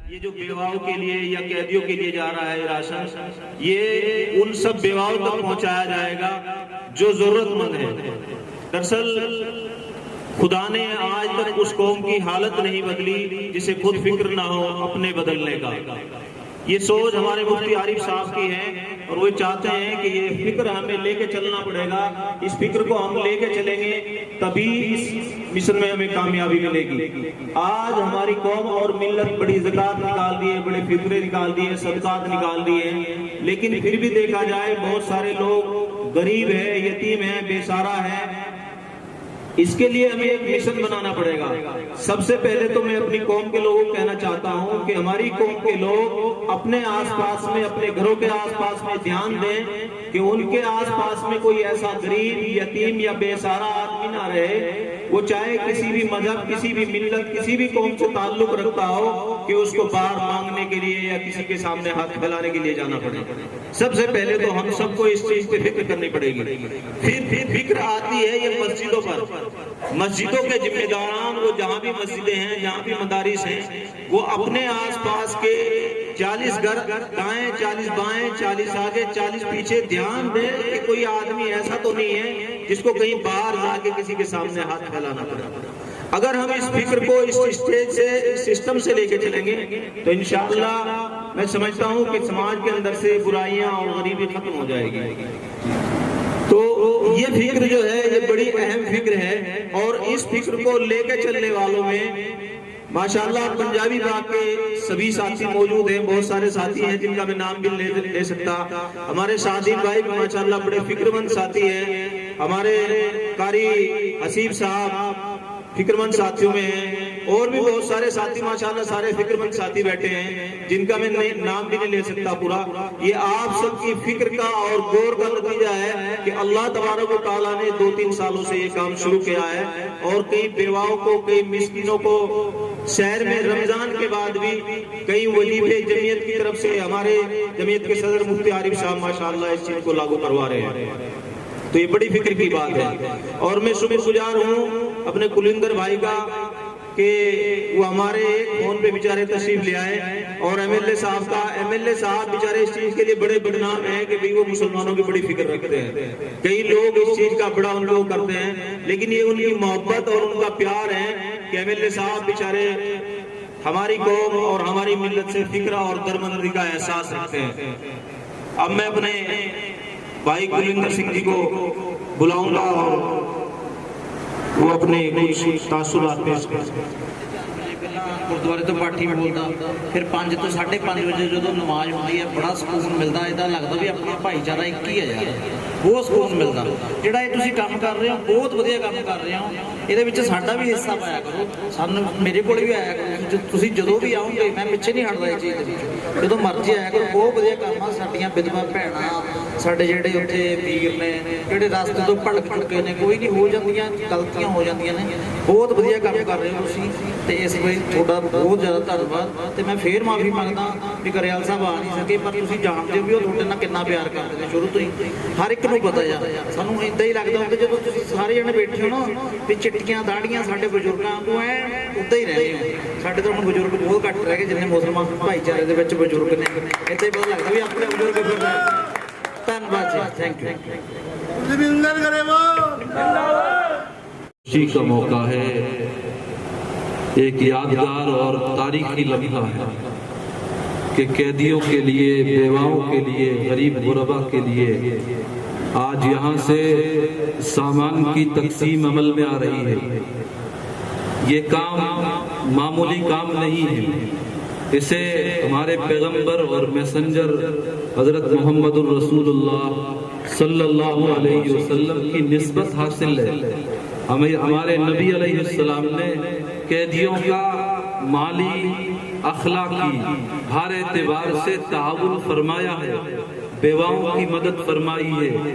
ये जो बेवाओं के लिए या कैदियों के लिए जा रहा है राशन, ये उन सब बेवाओं तक पहुंचाया जाएगा जो जरूरतमंद है। दरअसल खुदा ने आज तक उस कौम की हालत नहीं बदली जिसे खुद फिक्र ना हो अपने बदलने का। ये सोच हमारे मुफ्ती आरिफ साहब की है और वो चाहते हैं कि ये फिक्र हमें लेके चलना पड़ेगा। इस फिक्र को हम लेके चलेंगे तभी इस मिशन में हमें कामयाबी मिलेगी। आज हमारी कौम और मिल्लत बड़ी ज़कात निकाल दी है, बड़े फितरे निकाल दिए, सदकात निकाल दिए हैं, लेकिन फिर भी देखा जाए बहुत सारे लोग गरीब है, यतीम है, बेसहारा है। इसके लिए हमें एक मिशन बनाना पड़ेगा। सबसे पहले तो मैं अपनी कौम के लोगों को कहना चाहता हूं कि हमारी कौम के लोग अपने आसपास में, अपने घरों के आसपास में ध्यान दें कि उनके आसपास में कोई ऐसा गरीब, यतीम या बेसहारा आदमी ना रहे, वो चाहे किसी भी मजहब, किसी भी मिल्लत, किसी भी कौम से ताल्लुक रखता हो, कि उसको बाहर मांगने के लिए या किसी के सामने हाथ फैलाने के लिए जाना पड़े। सबसे पहले तो हम सबको इस चीज पे फिक्र करनी पड़ेगी। फिर फिक्र आती है ये मस्जिदों पर। मस्जिदों के जिम्मेदारान, वो जहाँ भी मस्जिदें हैं, जहाँ भी मदारिस हैं, वो अपने आसपास के 40 घर दाएं, 40 बाएं, 40 आगे, 40 पीछे ध्यान दें कि कोई आदमी ऐसा तो नहीं है जिसको कहीं बाहर जाके किसी के सामने हाथ फैलाना पड़े। अगर हम इस फिक्र को इस स्टेज से, इस सिस्टम से लेके चलेंगे तो इंशाअल्लाह मैं समझता हूँ कि समाज के अंदर से बुराइयां और गरीबी खत्म हो जाएगी। तो ये फिक्र जो है ये बड़ी अहम फिक्र है और इस फिक्र को लेकर चलने वालों में माशाअल्लाह पंजाबी बाग के सभी साथी मौजूद हैं। बहुत सारे साथी हैं जिनका मैं नाम भी ले सकता। हमारे सादिक भाई माशाअल्लाह बड़े फिक्रमंद साथी हैं। हमारे कारी हसीब साहब फिक्रमंद साथियों में हैं और भी बहुत सारे साथी माशाअल्लाह सारे फिक्रमंद साथी बैठे हैं जिनका मैं नाम भी नहीं ले सकता पूरा। ये आप सबकी फिक्र का और गौर का नतीजा है कि अल्लाह तबारक व तआला ने 2-3 सालों से ये काम शुरू किया है और कई बेवाओं को, कई मिस्किनों को शहर में रमजान के बाद भी कई वजीफे जमीयत की तरफ से, हमारे जमीयत के सदर मुफ्ती आरिफ साहब माशाअल्लाह इस चीज को लागू करवा रहे हैं। तो ये बड़ी फिक्र की बात है और मैं शुक्रगुजार हूँ अपने कुलिंदर भाई का कि वो हमारे फोन पे बेचारे तशरीफ ले आए और एमएलए साहब का, एमएलए साहब बेचारे इस चीज के लिए बड़े बदनाम हैं कि भाई वो मुसलमानों की बड़ी फिक्र रखते हैं। कई लोग इस चीज का बड़ा उन लोग करते हैं, लेकिन ये उनकी मोहब्बत और उनका प्यार है कि एमएलए साहब बेचारे हमारी कौम और हमारी मिल्लत से फिक्र और दरमंदी का एहसास रखते हैं। अब मैं अपने भाई कुलिंदर सिंह जी को बुलाऊंगा और वो अपने कुछ तासुरात पेश करें। गुरुद्वारे तो पाठी बोलता, फिर 5 ਤੋਂ 5:30 ਵਜੇ ਜਦੋਂ ਨਮਾਜ਼ ਹੁੰਦੀ ਹੈ ਬੜਾ ਸਕੂਨ ਮਿਲਦਾ। ਇਦਾਂ ਲੱਗਦਾ ਵੀ ਆਪਣਾ ਭਾਈਚਾਰਾ ਇੱਕ ਹੀ ਹੈ ਯਾਰ, ਬਹੁਤ ਸਕੂਨ ਮਿਲਦਾ। ਜਿਹੜਾ ਇਹ ਤੁਸੀਂ ਕੰਮ ਕਰ ਰਹੇ ਹੋ ਬਹੁਤ ਵਧੀਆ ਕੰਮ ਕਰ ਰਹੇ ਹੋ, ਇਹਦੇ ਵਿੱਚ ਸਾਡਾ ਵੀ ਹਿੱਸਾ ਪਾਇਆ ਕਰੋ। ਸਾਨੂੰ, ਮੇਰੇ ਕੋਲ ਵੀ ਆਇਆ ਕਰੋ, ਤੁਸੀਂ ਜਦੋਂ ਵੀ ਆਓਗੇ ਮੈਂ ਪਿੱਛੇ ਨਹੀਂ ਹਟਦਾ ਇਸ ਚੀਜ਼ ਦੇ ਵਿੱਚ, ਜਦੋਂ ਮਰਜ਼ੀ ਆਇਆ ਕਰੋ। ਬਹੁਤ ਵਧੀਆ ਕੰਮ ਆ। ਸਾਡੀਆਂ ਵਿਧਵਾ ਭੈਣਾਂ, ਸਾਡੇ ਜਿਹੜੇ ਉੱਥੇ ਵੀਰ ਨੇ ਜਿਹੜੇ ਰਸਤੇ ਤੋਂ ਭਟਕ ਚੁੱਕੇ ਨੇ, ਕੋਈ ਨਹੀਂ, ਹੋ ਜਾਂਦੀਆਂ ਗਲਤੀਆਂ ਹੋ ਜਾਂਦੀਆਂ ਨੇ। ਬਹੁਤ ਵਧੀਆ ਕੰਮ ਕਰ ਰਹੇ ਹੋ ਤੁਸੀਂ ਤੇ ਇਸ ਲਈ ਤੁਹਾਡਾ बहुत ज्यादा धन्यवाद। ਤੇ ਮੈਂ ਫੇਰ ਮਾਫੀ ਮੰਗਦਾ ਵੀ ਕਰਿਆਲ ਸਾਹਿਬ ਆ ਨਹੀਂ ਸਕੇ, ਪਰ ਤੁਸੀਂ ਜਾਣਦੇ ਹੋ ਵੀ ਉਹ ਤੁਹਾਡੇ ਨਾਲ ਕਿੰਨਾ ਪਿਆਰ ਕਰਦੇ ਨੇ ਸ਼ੁਰੂ ਤੋਂ ਹੀ, ਹਰ ਇੱਕ ਨੂੰ ਪਤਾ ਆ। ਸਾਨੂੰ ਇਦਾਂ ਹੀ ਲੱਗਦਾ ਹੁੰਦਾ ਜਦੋਂ ਤੁਸੀਂ ਸਾਰੇ ਜਣੇ ਬੈਠੇ ਹੋ ਨਾ ਵੀ ਚਿੱਟੀਆਂ ਦਾੜੀਆਂ ਸਾਡੇ ਬਜ਼ੁਰਗਾਂ ਨੂੰ ਐ ਉਦਾਂ ਹੀ ਰਹਿੰਦੇ ਹੋ। ਸਾਡੇ ਤਾਂ ਹੁਣ ਬਜ਼ੁਰਗ ਬਹੁਤ ਘੱਟ ਰਹਿ ਗਏ ਜਿੰਨੇ ਮੁਸਲਮਾਨ ਭਾਈਚਾਰੇ ਦੇ ਵਿੱਚ ਬਜ਼ੁਰਗ ਨੇ। ਇਦਾਂ ਹੀ ਪਤਾ ਲੱਗਦਾ ਵੀ ਆਪਣੇ ਬਜ਼ੁਰਗ ਫਿਰ। ਧੰਨਵਾਦ ਜੀ, ਥੈਂਕ ਯੂ। खुशी का मौका है, एक यादगार और तारीखी लम्हा है कि कैदियों के लिए, बेवाओं के लिए, गरीब गुरबा के लिए आज यहाँ से सामान की तकसीम अमल में आ रही है। ये काम मामूली काम नहीं है, इसे हमारे पैगंबर और मैसेंजर हजरत मोहम्मदुर रसूलुल्लाह सल्लल्लाहु अलैहि वसल्लम की निस्बत हासिल है। हमारे नबी अलैहिस्सलाम ने कैदियों का माली, अखलाकी हर एतबार से ताउन फरमाया है, बेवाओं की मदद फरमाई है,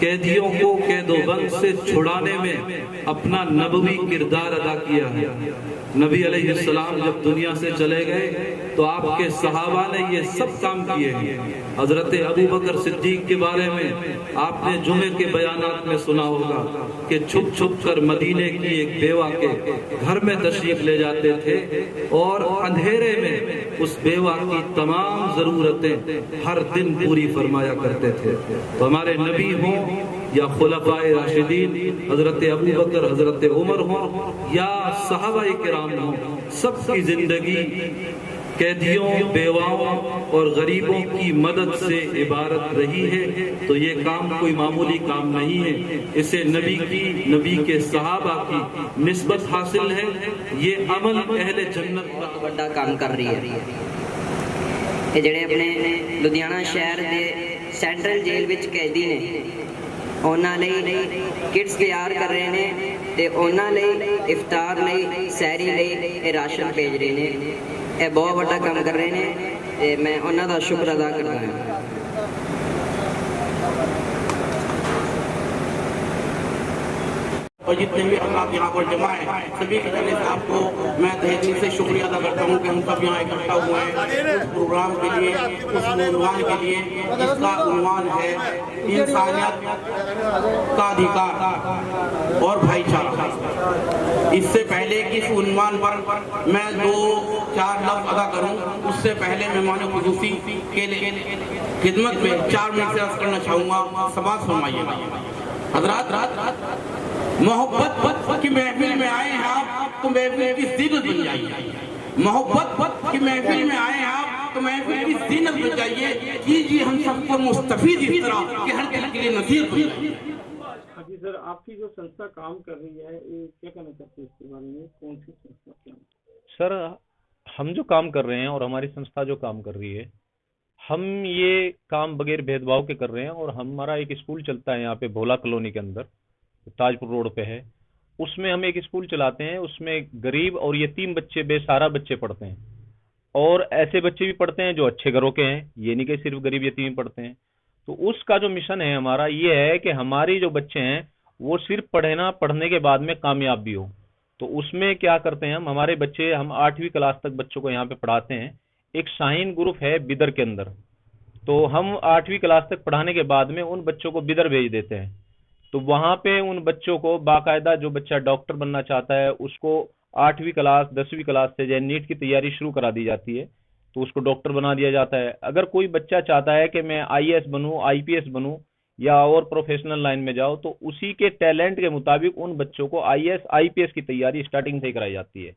कैदियों को कैदोबंद से छुड़ाने में अपना नबवी किरदार अदा किया है। नबी अलैहिस्सलाम जब दुनिया से चले गए तो आपके सहाबा ने ये सब काम किए हैं। हजरत अबू बकर सिद्दीक के बारे में आपने जुमे के बयानात में सुना होगा कि छुप छुप कर मदीने की एक बेवा के घर में तशरीफ ले जाते थे और अंधेरे में उस बेवा की तमाम ज़रूरतें हर दिन पूरी फरमाया करते थे। तो हमारे नबी हों या खुलफाए राशिदीन हज़रत अबू बकर, हज़रत उमर हों या सहाबाए किराम हों, सबकी ज़िंदगी कैदियों, बेवाओं और गरीबों की मदद से इबारत रही है। तो ये काम कोई मामूली काम नहीं है, इसे नबी की, नबी के सहाबा की निस्बत हासिल है। ये अमल अहले जन्नत का बड़ा काम कर रही है। ये ਜਿਹੜੇ ਆਪਣੇ ਲੁਧਿਆਣਾ ਸ਼ਹਿਰ ਦੇ ਸੈਂਟਰਲ ਜੇਲ੍ਹ ਵਿੱਚ ਕੈਦੀ ਨੇ, ਉਹਨਾਂ ਲਈ ਕਿਟਸ ਤਿਆਰ ਕਰ ਰਹੇ ਨੇ ਤੇ ਉਹਨਾਂ ਲਈ ਇਫਤਾਰ ਲਈ, ਸਹਿਰੀ ਲਈ ਇਹ ਰਾਸ਼ਨ ਭੇਜ ਰਹੇ ਨੇ। ਇਹ ਬਹੁਤ ਵੱਡਾ ਕੰਮ ਕਰ ਰਹੇ ਨੇ ਤੇ ਮੈਂ ਉਹਨਾਂ ਦਾ ਸ਼ੁਕਰ ਅਦਾ ਕਰਦਾ ਹਾਂ। और जितने भी अल्लाह यहाँ पर जमा है, सभी के जाने से आपको मैं तहे दिल से शुक्रिया अदा करता हूँ कि हम सब यहाँ इकट्ठा हुए हैं उस प्रोग्राम के लिए, उस उन्वान के लिए जिसका उन्वान है इंसानियत का अधिकार और भाईचारा। इससे पहले कि इस उन्वान पर मैं 2-4 लफ्ज़ अदा करूँ, उससे पहले मेहमान खुसूसी के लिए खिदमत में 4 मिनट से अर्ज़ करना चाहूँगा। समाज फरमाइएगा। हज़रात, मोहब्बत की महफिल में आए हैं आप तो महफिल की ज़ीनत बन जाइए। मोहब्बत की महफिल में आए हैं आप तो महफिल की ज़ीनत बन जाइए। कीजिए हम सबको मुस्तफीद इस तरह कि हर किसी के लिए नसीहत बन जाइए। जी सर, आपकी जो संस्था काम कर रही है, ये क्या कहना चाहते हैं इसके बारे में? कौन सी संस्था क्या? सर, हम जो काम कर रहे हैं और हमारी संस्था जो काम कर रही है, हम ये काम बगैर भेदभाव के कर रहे हैं। और हमारा एक स्कूल चलता है यहाँ पे भोला कॉलोनी के अंदर, ताजपुर रोड पे है। उसमें हम एक स्कूल चलाते हैं, उसमें गरीब और यतीम बच्चे, बेसहारा बच्चे पढ़ते हैं। और ऐसे बच्चे भी पढ़ते हैं जो अच्छे घरों के हैं, ये नहीं कि सिर्फ गरीब यतीम पढ़ते हैं। तो उसका जो मिशन है हमारा ये है कि हमारी जो बच्चे हैं वो सिर्फ पढ़ने के बाद में कामयाब भी हो। तो उसमें क्या करते हैं हम, हमारे बच्चे, हम 8वीं क्लास तक बच्चों को यहाँ पे पढ़ाते हैं। एक शाहीन ग्रुप है बिदर के अंदर, तो हम 8वीं क्लास तक पढ़ाने के बाद में उन बच्चों को बिदर भेज देते हैं। तो वहां पे उन बच्चों को बाकायदा, जो बच्चा डॉक्टर बनना चाहता है उसको 8वीं क्लास 10वीं क्लास से जो नीट की तैयारी शुरू करा दी जाती है, तो उसको डॉक्टर बना दिया जाता है। अगर कोई बच्चा चाहता है कि मैं IAS बनूं, IPS बनूं या और प्रोफेशनल लाइन में जाओ, तो उसी के टैलेंट के मुताबिक उन बच्चों को IAS IPS की तैयारी स्टार्टिंग से ही कराई जाती है।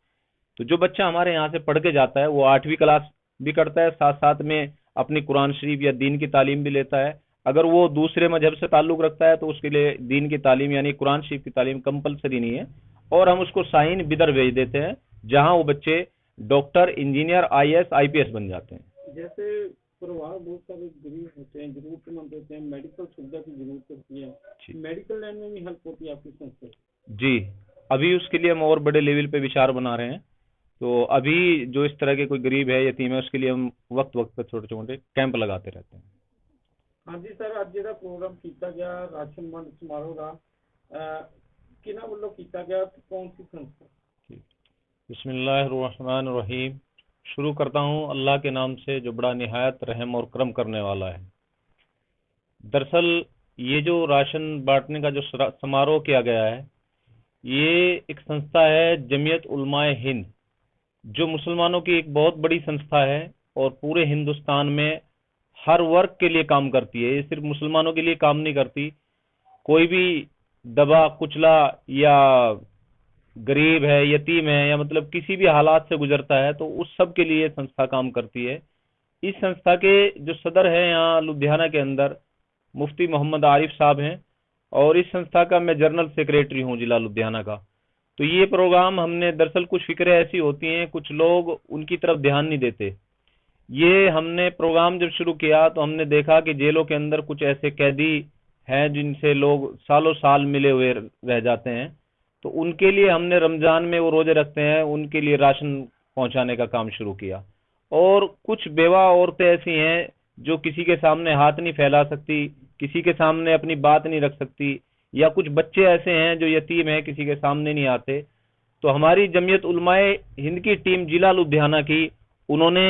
तो जो बच्चा हमारे यहाँ से पढ़ के जाता है वो 8वीं क्लास भी करता है, साथ साथ में अपनी कुरान शरीफ या दीन की तालीम भी लेता है। अगर वो दूसरे मजहब से ताल्लुक रखता है तो उसके लिए दीन की तालीम यानी कुरान शरीफ की तालीम कंपलसरी नहीं है। और हम उसको साइन बिदर भेज देते हैं, जहां वो बच्चे डॉक्टर, इंजीनियर, IAS IPS बन जाते हैं। जैसे परिवार बहुत सारे गरीब होते हैं, जरूरतमंद होते हैं, मेडिकल सुविधा की जरूरत होती है, मेडिकल लाइन में भी हेल्प होती है आपकी संस्था? जी, अभी उसके लिए हम और बड़े लेवल पे विचार बना रहे हैं। तो अभी जो इस तरह के कोई गरीब है, यतीम है, उसके लिए हम वक्त वक्त पर छोटे छोटे कैंप लगाते रहते हैं। हाँ जी सर, ਅੱਜ ਜਿਹੜਾ ਪ੍ਰੋਗਰਾਮ ਕੀਤਾ ਗਿਆ ਰਾਸ਼ਨ ਵੰਡ ਸਮਾਰੋਹ ਦਾ, ਕਿਹਨਾਂ ਵੱਲੋਂ ਕੀਤਾ ਗਿਆ ਤੇ कौन सी संस्था? बिस्मिल्लाहिर्रहमानिर्रहीम। शुरू करता हूँ अल्लाह के नाम से जो बड़ा निहायत रहम और करम करने वाला है। दरअसल ये जो राशन बांटने का जो समारोह किया गया है, ये एक संस्था है जमीयत उलमाए हिंद, जो मुसलमानों की एक बहुत बड़ी संस्था है और पूरे हिंदुस्तान में हर वर्ग के लिए काम करती है। ये सिर्फ मुसलमानों के लिए काम नहीं करती। कोई भी दबा कुचला या गरीब है, यतीम है, या मतलब किसी भी हालात से गुजरता है, तो उस सब के लिए संस्था काम करती है। इस संस्था के जो सदर है यहाँ लुधियाना के अंदर मुफ्ती मोहम्मद आरिफ साहब हैं, और इस संस्था का मैं जनरल सेक्रेटरी हूँ जिला लुधियाना का। तो ये प्रोग्राम हमने, दरअसल कुछ फिक्रें ऐसी होती हैं, कुछ लोग उनकी तरफ ध्यान नहीं देते। ये हमने प्रोग्राम जब शुरू किया तो हमने देखा कि जेलों के अंदर कुछ ऐसे कैदी हैं जिनसे लोग सालों साल मिले हुए रह जाते हैं। तो उनके लिए हमने रमजान में वो रोजे रखते हैं, उनके लिए राशन पहुंचाने का काम शुरू किया। और कुछ बेवा औरतें ऐसी हैं जो किसी के सामने हाथ नहीं फैला सकती, किसी के सामने अपनी बात नहीं रख सकती, या कुछ बच्चे ऐसे हैं जो यतीम हैं, किसी के सामने नहीं आते। तो हमारी जमीयत उलमाए हिंद की टीम जिला लुधियाना की, उन्होंने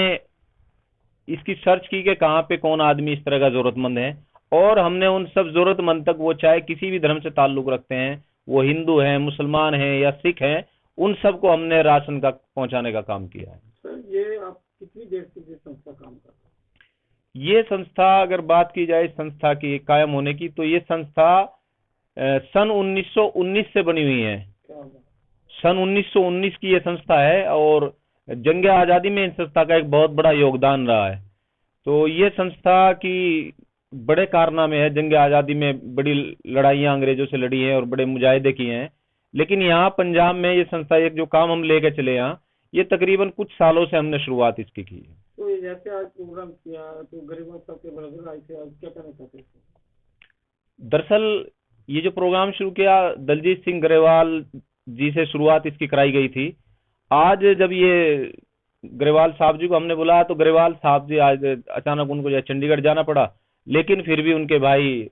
इसकी सर्च की कि कहाँ पे कौन आदमी इस तरह का जरूरतमंद है, और हमने उन सब जरूरतमंद तक, वो चाहे किसी भी धर्म से ताल्लुक रखते हैं, वो हिंदू हैं, मुसलमान हैं या सिख हैं, उन सबको हमने राशन का पहुंचाने का काम किया है। सर, ये आप कितनी देर से ये संस्था काम कर रही ये संस्था अगर बात की जाए संस्था की कायम होने की, तो ये संस्था सन 1919 से बनी हुई है। है? क्या होगा? सन 1919 की ये संस्था है और जंग आज़ादी में इस संस्था का एक बहुत बड़ा योगदान रहा है। तो ये संस्था की बड़े कारनामे हैं, जंग आज़ादी में बड़ी लड़ाइयाँ अंग्रेजों से लड़ी हैं और बड़े मुजाहिदे किए हैं। लेकिन यहाँ पंजाब में ये संस्था, एक जो काम हम लेके चले यहाँ, ये तकरीबन कुछ सालों से हमने शुरुआत इसकी की है। तो ये जैसे आज प्रोग्राम किया तो गरीबों साहब के ब्रदर आए थे, आज क्या कहना चाहते हैं? दरअसल ये जो प्रोग्राम शुरू किया, दलजीत सिंह ग्रेवाल जी से शुरुआत इसकी कराई गई थी। आज जब ये ग्रेवाल साहब जी को हमने बुलाया तो ग्रेवाल साहब जी आज अचानक उनको जो है चंडीगढ़ जाना पड़ा, लेकिन फिर भी उनके भाई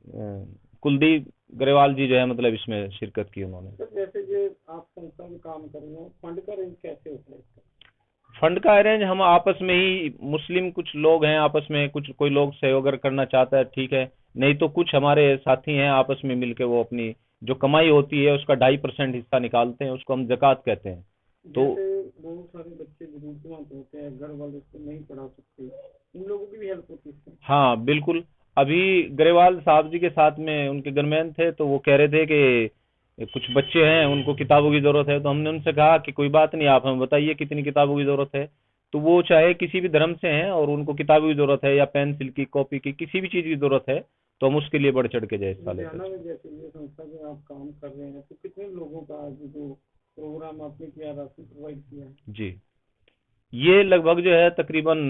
कुलदीप ग्रेवाल जी जो है मतलब इसमें शिरकत की उन्होंने। तो जैसे जो आप संस्था में काम कर रहे हो, फंड का अरेंज कैसे होता है इसका? फंड का अरेंज हम आपस में ही, मुस्लिम कुछ लोग हैं आपस में, कुछ कोई लोग सहयोग अगर करना चाहता है ठीक है, नहीं तो कुछ हमारे साथी हैं आपस में मिलके वो अपनी जो कमाई होती है उसका 2.5% हिस्सा निकालते हैं, उसको हम ज़कात कहते हैं। तो जैसे बहुत सारे बच्चे जरूरतमंद होते हैं, घर वाले उसको नहीं पढ़ा सकते, इन लोगों की भी हेल्प होती है इसमें? हाँ बिल्कुल, अभी ग्रेवाल साहब जी के साथ में उनके गनमैन थे तो वो कह रहे थे कि कुछ बच्चे हैं उनको किताबों की ज़रूरत है, तो हमने उनसे कहा कि कोई बात नहीं, आप हमें बताइए कितनी किताबों की ज़रूरत है। तो वो चाहे किसी भी धर्म से हैं और उनको किताबों की ज़रूरत है या पेंसिल की, कॉपी की, किसी भी चीज़ की ज़रूरत है तो हम उसके लिए बढ़ चढ़ के जो हिस्सा लेते हैं। लुधियाना में जैसे ये संस्था में आप काम कर रहे हैं, तो कितने लोगों का आज जो प्रोग्राम आपने किया, राशि प्रोवाइड किया है? जी, ये लगभग जो है तकरीबन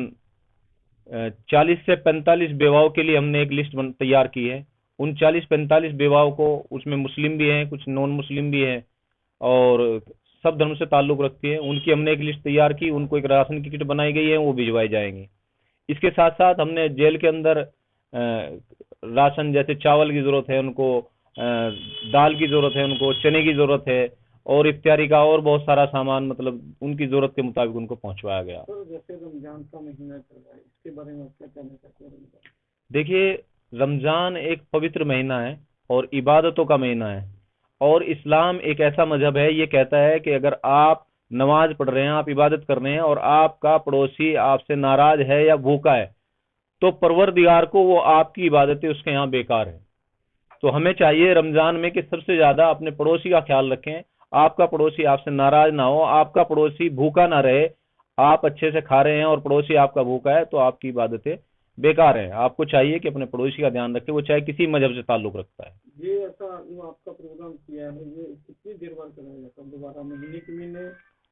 40 से 45 बेवाओं के लिए हमने एक लिस्ट तैयार की है। उन 40-45 बेवाओं को, उसमें मुस्लिम भी हैं, कुछ नॉन मुस्लिम भी हैं और सब धर्म से ताल्लुक़ रखती है, उनकी हमने एक लिस्ट तैयार की, उनको एक राशन की किट बनाई गई है, वो भिजवाई जाएंगी। इसके साथ साथ हमने जेल के अंदर राशन, जैसे चावल की ज़रूरत है उनको, दाल की ज़रूरत है उनको, चने की ज़रूरत है और इफ्तारी का और बहुत सारा सामान मतलब उनकी ज़रूरत के मुताबिक उनको पहुंचवाया गया। तो जैसे रमजान का महीना चल रहा है, इसके बारे में आप क्या कहना चाहते हैं? देखिए, रमज़ान एक पवित्र महीना है और इबादतों का महीना है और इस्लाम एक ऐसा मजहब है, ये कहता है कि अगर आप नमाज पढ़ रहे हैं, आप इबादत कर रहे हैं और आपका पड़ोसी आपसे नाराज है या भूखा है, तो परवरदिगार को वो आपकी इबादतें उसके यहाँ बेकार है। तो हमें चाहिए रमज़ान में कि सबसे ज़्यादा अपने पड़ोसी का ख्याल रखें, आपका पड़ोसी आपसे नाराज ना हो, आपका पड़ोसी भूखा ना रहे। आप अच्छे से खा रहे हैं और पड़ोसी आपका भूखा है तो आपकी इबादतें बेकार हैं। आपको चाहिए कि अपने पड़ोसी का ध्यान रखें, वो चाहे किसी मजहब से ताल्लुक़ रखता है। ये ऐसा जो आपका प्रोग्राम किया है, ये कितनी देर बाद कराया जाता है? दोबारा महीने के महीने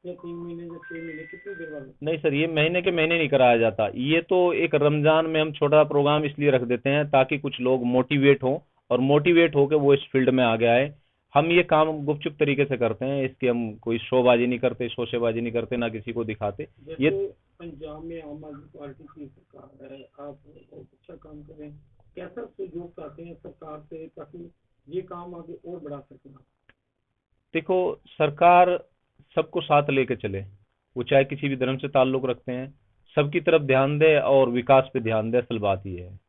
या 3 महीने या 6 महीने, कितनी देर बाद? नहीं सर, ये महीने के महीने नहीं कराया जाता। ये तो एक रमज़ान में हम छोटा प्रोग्राम इसलिए रख देते हैं ताकि कुछ लोग मोटिवेट हों और मोटिवेट होकर वो इस फील्ड में आगे आए। हम ये काम गुपचुप तरीके से करते हैं, इसकी हम कोई शोबाजी नहीं करते, शोशेबाजी नहीं करते, ना किसी को दिखाते। जैसे पंजाब में आम आदमी पार्टी की सरकार है, आप बहुत अच्छा काम करें, कैसा सहयोग चाहते हैं सरकार से ताकि ये काम आगे और बढ़ा सकें? देखो, सरकार सबको साथ लेके चले, वो चाहे किसी भी धर्म से ताल्लुक़ रखते हैं, सबकी तरफ ध्यान दे और विकास पे ध्यान दे, असल बात ये है।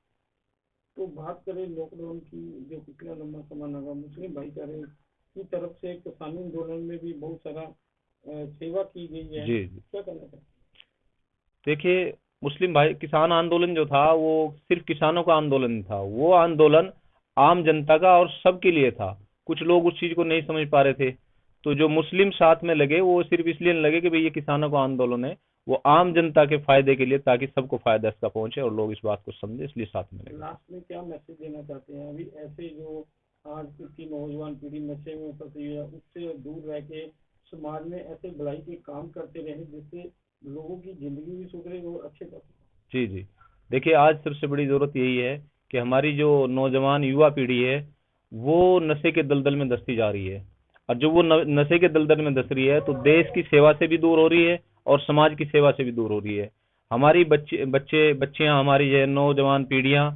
तो बात करें लॉकडाउन की, जो पिछला लंबा समय लगा, मुस्लिम भाईचारे की तरफ से किसानी आंदोलन में भी बहुत सारा सेवा की गई है, जी। क्या कहना चाहते हैं? देखिए, मुस्लिम भाई किसान आंदोलन जो था वो सिर्फ किसानों का आंदोलन नहीं था, वो आंदोलन आम जनता का और सबके लिए था। कुछ लोग उस चीज़ को नहीं समझ पा रहे थे, तो जो मुस्लिम साथ में लगे वो सिर्फ इसलिए नहीं लगे कि भाई ये किसानों का आंदोलन है, वो आम जनता के फायदे के लिए, ताकि सबको फायदा इसका पहुंचे और लोग इस बात को समझे, इसलिए साथ में लगे। लास्ट में क्या मैसेज देना चाहते हैं? अभी ऐसे जो आज की नौजवान पीढ़ी नशे में फंसी है, उससे दूर रह के समाज में ऐसे भलाई के काम करते रहे जिससे लोगों की जिंदगी भी सुधरे और अच्छे कर सकें। जी जी, देखिए, आज सबसे बड़ी ज़रूरत यही है कि हमारी जो नौजवान युवा पीढ़ी है वो नशे के दलदल में धंसती जा रही है, और जो वो नशे के दलदल में धंस रही है तो देश की सेवा से भी दूर हो रही है और समाज की सेवा से भी दूर हो रही है। हमारी बच्चियां, हमारी जो नौजवान पीढ़ियां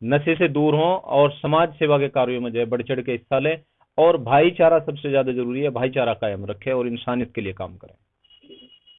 नशे से दूर हों और समाज सेवा के कार्यों में जो है बढ़ चढ़ के हिस्सा लें, और भाईचारा सबसे ज़्यादा जरूरी है, भाईचारा कायम रखें और इंसानियत के लिए काम करें।